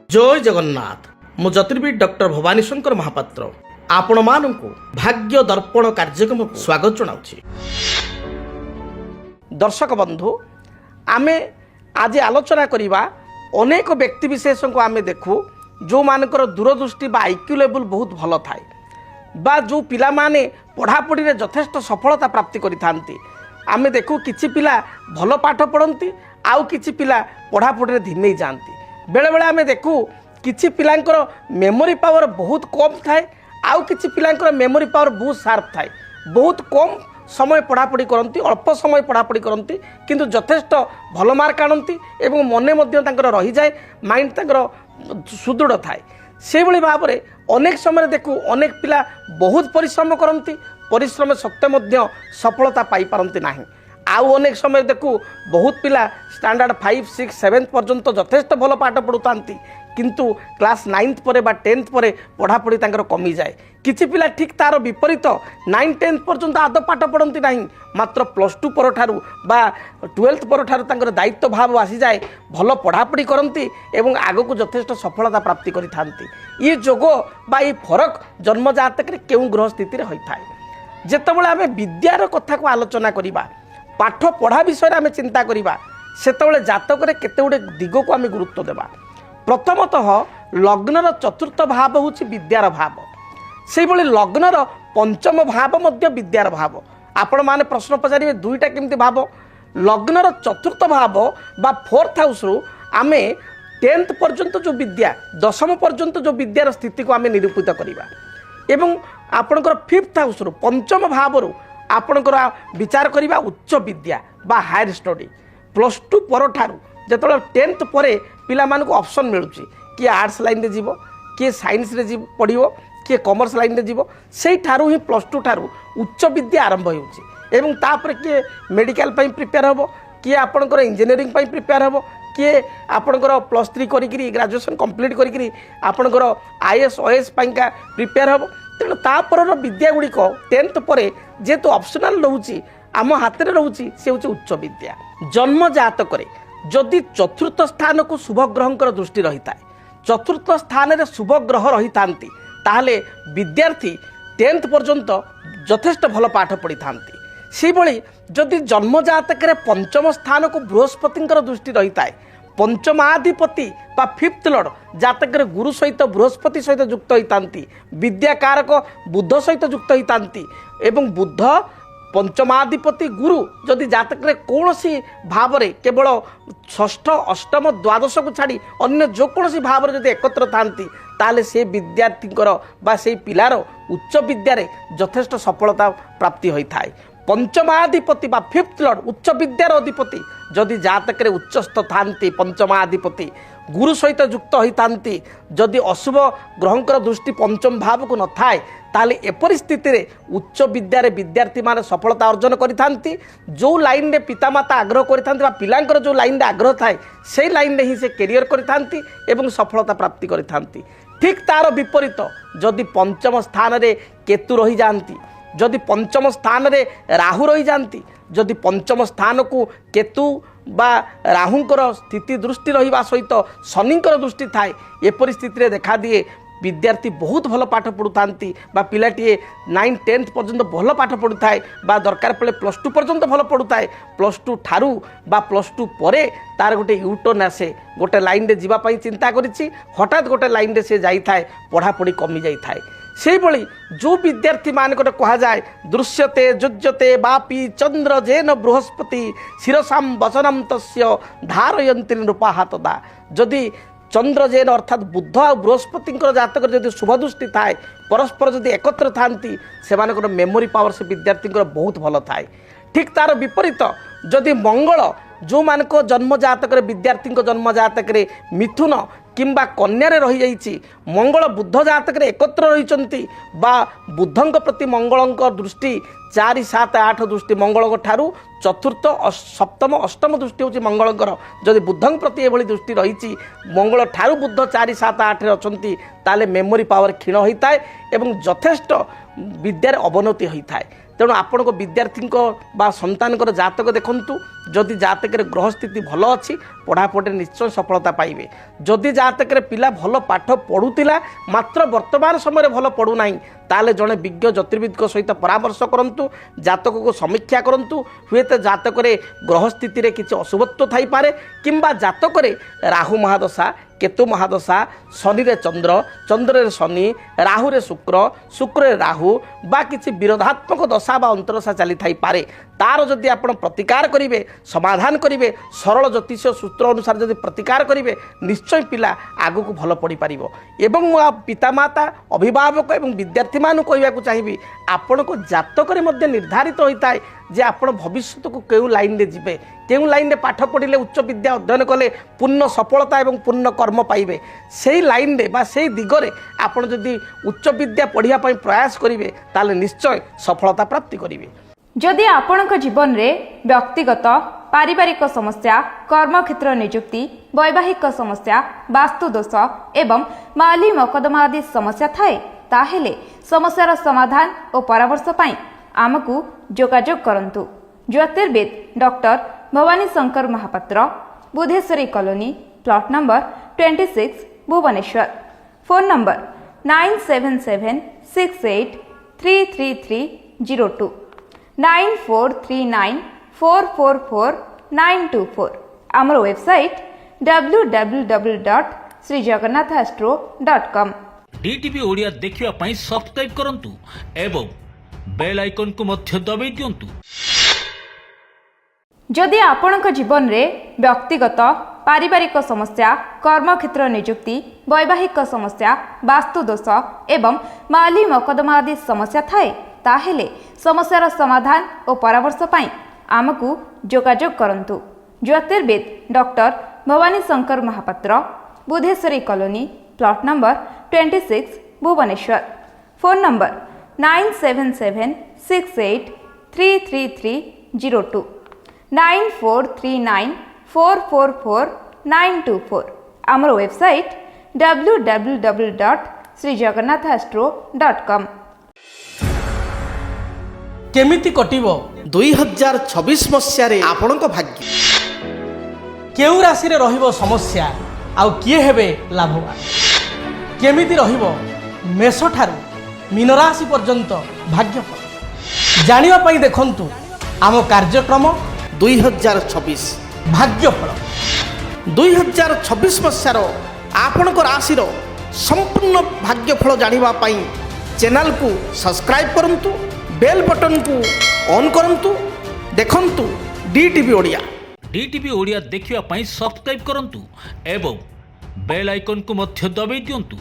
जय जगन्नाथ मु ज्योतिर्विद डॉक्टर भवानी शंकर महापात्र आपण मानू भाग्य दर्पण कार्यक्रम को स्वागत जनाऊँ। दर्शक बंधु आमे आज आलोचना करिबा अनेक व्यक्तिविशेष को आमे देखू जो मानकर दूरदृष्टि बा आईक्यू लेवल बहुत भल थाए बा जो पिला माने पढ़ापढ़ी रे यथेष्ट सफलता प्राप्ति करिथांती। आमे देखू किछि पिला भल पाठ पढ़ंती आउ किछि पिला पढ़ापढ़ी रे धिमेई जांती। बेले बेले आमे देखू किछि पिलांकर मेमोरी पावर बहुत कम थाए आउ किछि पिलांकर मेमोरी पावर बहुत शार्प थाए। बहुत कम समय पढ़ापढ़ी करती अल्प समय पढ़ापढ़ी करती किंतु यथेष्ट भल मार्क आनती एवं मने मध्य तांकर रही जाए माइंड तांकर सुदृढ़ थाए। से भली भाव में अनेक समय देखू अनेक पिला बहुत परिश्रम करती परिश्रम सत्वे मध्य सफलता पाई पारंती नाही। आउ अनेक समय देखू बहुत पिला स्टैंडर्ड 5, 6, 7 पर्यंत यथेष्ट भल पाठ पढ़ुतांती किंतु क्लास 9th पर बा 10th पर पढ़ापढ़ी तांकर कमी जाए। किछि पिला ठीक तार विपरीत 9, 10th पर्यंत आदौ पाठ पढ़ती नहीं मात्र +2 पर ठारू बा 12th पर ठारू तांकर दायित्व भाव आसी जाए भल पढ़ापढ़ी करती एवं आगक यथेष्ट सफलता प्राप्ति करिथांती। ये जोग बा ये फरक जन्म जातक रे केउ ग्रह स्थिति रे होइथाय। जेतेबेले आमे विद्यार कथा को आलोचना करिबा पाठ पढ़ा विषय आमे चिंता करिबा सेतेबेले जातक रे केते गुडे दिग को आमे गुरुत्व देबा। प्रथमतः लग्नर चतुर्थ भाव होछि विद्यार भाव से भली लग्नर पंचम भाव मध्य विद्यार भाव। आपण माने प्रश्न पचारे दुईटा केमती भाव लग्नर चतुर्थ भाव बा 4th हाउस रु आमे 10th पर्यंत जो विद्या 10th पर्यंत जो विद्यार स्थिति को आमे निरूपित करिबा एवं आपणकर 5th हाउस रु पंचम भाव रु आपणकर विचार करिबा उच्च विद्या बा हायर स्टडी +2 पर ठारू जेतले 10th पर पिला मानक ऑप्शन मिलुची किए आर्ट्स लाइन रे जीवो किए साइंस रे जीव पढ़िवो किए कॉमर्स लाइन रे जीवो सेई ठारू ही +2 ठारू उच्च विद्या आरंभ होउची एवं तापर किए मेडिकल पई प्रिपेयर हबो किए आपणकर इंजीनियरिंग पई प्रिपेयर हबो किए आपणकर +3 करिकरी ग्रेजुएशन कंप्लीट करिकरी आपणकर आईएएस ओएएस पईका प्रिपेयर हबो। तेणु तापर विद्या गुड़ी 10th पर जेहेतु ऑप्शनल रहूची आम हाथ में रहूची से होची उच्च विद्या। जन्म जातक जदि चतुर्थ स्थान को शुभ ग्रहंकर दृष्टि रही था चतुर्थ स्थान रे शुभ ग्रह रही थांती ताहले विद्यार्थी 10th पर्यंत यथेष्ट भल पाठ पढ़ी थांती। से भली जदि जन्म जातक रे पंचम स्थान को बृहस्पति दृष्टि रही था पंचमाधिपति बा 5th लॉर्ड जातक रे गुरु सहित बृहस्पति सहित युक्त होइतांती विद्याकारक बुध सहित युक्त होइतांती एवं बुध पंचमाधिपति गुरु जदि जातक रे कौनसी भाव रे केवल षष्ठ अष्टम द्वादश को छाड़ी अन्य जो कौनसी भाव रे जदि एकत्र थांती ताले से विद्यार्थीकर बा से पिलार उच्च विद्या रे यथेष्ट सफलता प्राप्ति होइथाय। पंचमाधिपति बा 5th लॉर्ड उच्च विद्यार अधिपति जदि जातक रे उच्चस्थ थांती पंचमाधिपति गुरु सहित युक्त होइतांती जदि अशुभ ग्रहंकर दृष्टि पंचम भाव को न थाए ताले एपरि स्थिति रे उच्च विद्या रे विद्यार्थी माने सफलता अर्जन करिथांती। जो लाइन रे पितामाता आग्रह करिथांती बा पिलांकर जो लाइन रे आग्रह थाए से लाइन रे ही से कैरियर करिथांती एवं सफलता प्राप्ति करिथांती। ठीक तार विपरीत जदि पंचम स्थान रे केतु रही जांती जदि पंचम स्थान रे राहु रही जांती जदि पंचम स्थान को केतु बा राहुंकर स्थिति दृष्टि रहिबा सहित शनिंकर दृष्टि थाए ए परिस्थिति रे देखा दिए विद्यार्थी बहुत भल पाठ पढ़ुतांती बा पिलाटीए 9, 10th पर्यंत भल पाठ पढ़ुताए बा दरकार पड़े +2 पर्यंत भल पढ़ुताए +2 ठारू बा +2 परे तार गोटे यूटर्न आसे गोटे लाइन रे जीवा पई चिंता करिछि हठात गोटे लाइन रे से जाई थाए पढ़ापढ़ी कमी जाई थाए। से भली जो विद्यार्थी मान को कहा जाए दृश्यते जुज्यते बापी चंद्र जेन बृहस्पति शिरसाम वचनम तस्य धारयन्ति नृपा तदा जदि चंद्र जेन अर्थात बुध और बृहस्पति जातक जदि शुभ दृष्टि थाए परस्पर जदि एकत्र थांती से मेमोरी पावर से विद्यार्थी बहुत भल थाए। ठीक तार विपरीत जदि मंगल जो मानक जन्म जातक विद्यार्थी जन्म जातक मिथुन किंबा कन्या रे रही जाइछि मंगल बुध जातक रे एकत्र रहिचंती बा बुधंक प्रति मंगलंक दृष्टि 4, 7, 8 दृष्टि मंगल ठारू चतुर्थ सप्तम अष्टम दृष्टि होछि मंगलंकर जदि बुधंक प्रति एभली दृष्टि रहिछि मंगल ठारू बुध 4, 7, 8 रे अछंती ताले मेमोरी पावर क्षीण होइताय एवं यथेष्ट विद्यार अवनति होइताय। तेणु आपण विद्यार्थी बा सन्तान जातक देखु जदि जातक ग्रह स्थिति भल अच्छी पढ़ापढ़े निश्चय सफलता पाइबे। जदि जातक पिला भल पाठ पढ़ुला मात्र वर्तमान समय भल पढ़ुना ताले जड़े विज्ञ ज्योतिर्विद सहित परामर्श करंतु जातक को समीक्षा करंतु हुए तो जातक ग्रह स्थिति किसी अशुभत्व थाई पारे किंबा जातक राहु महादशा केतु महादशा शनि रे चंद्र चंद्र रे शनि राहु रे शुक्र शुक्र रे राहु बा किसी विरोधात्मक दशा बा अंतरदशा चली थाई पारे तार जदि आपण प्रतिकार करेंगे समाधान करेंगे सरल ज्योतिष सूत्र अनुसार जदि प्रतिकार करेंगे निश्चय पिला आगु को भल पढ़ी पार एवं पितामाता अभिभावक एवं विद्यार्थी मान कहवाक चाहिए आपण को जातक निर्धारित होता है जे आपण भविष्य को क्यों लाइन में जीवे क्यों लाइन में पाठ पढ़ले उच्च विद्या अध्ययन कले पूर्ण सफलता एवं पूर्ण कर्म पाइबे से लाइन में बा से दिगरे आपण जदि उच्च विद्या पढ़ाई प्रयास करेंगे ताले निश्चय सफलता प्राप्ति करेंगे। जदि आपणक जीवन में व्यक्तिगत पारिवारिक समस्या कर्मक्षेत्र नियुक्ति वैवाहिक समस्या वास्तुदोष एवं माली मकदमा आदि समस्या थाए ताहेले समस्यार समाधान और परामर्श पाई आमको जोगाजोग करंतु। ज्योतिर्विद doctor Bhavani Shankar Mahapatra Budheswari colony plot number 26 Bhubaneswar. Phone number 9776833302 9439444924 आमर वेबसाइट www.srijagannathastro.com। डीटीवी ओडिया देखिवा पई सब्सक्राइब करंतु एवं बेल आइकन को मध्य दबाई दियंतु। जदि आपणक जीवन में व्यक्तिगत पारिवारिक समस्या कर्मक्षेत्र नियुक्ति वैवाहिक समस्या वास्तुदोष एवं माली मकदमा आदि समस्या थाए ताहेले समस्यार समाधान और परामर्श पाई आमको जोगाजोग करंतु। ज्योतिर्विद doctor Bhavani Shankar Mahapatra Budheswari colony plot number 26 Bhubaneswar. Phone number 9776833302 9439444924 आमर वेबसाइट www.srijagannathastro.com। केमिति कटिबो 2026 मसीह आपणक भाग्य केउ राशि रे रहिबो समस्या आउ किए हेबे लाभवान केमिति रहिबो मेष ठारू मीन राशि पर्यंत भाग्यफल जानिबा पई देखंतु आम कार्यक्रम 2026 भाग्यफल 2026 मसीहार आपणक राशि संपूर्ण भाग्यफल जानिबा पई चैनल को सब्सक्राइब करंतु बेल बटन को ऑन करंतु देखंतु डीटीवी ओडिया। डीटीवी ओडिया देखिवा पई सब्सक्राइब करंतु एवं बेल आइकन को मध्य दबाई दियंतु।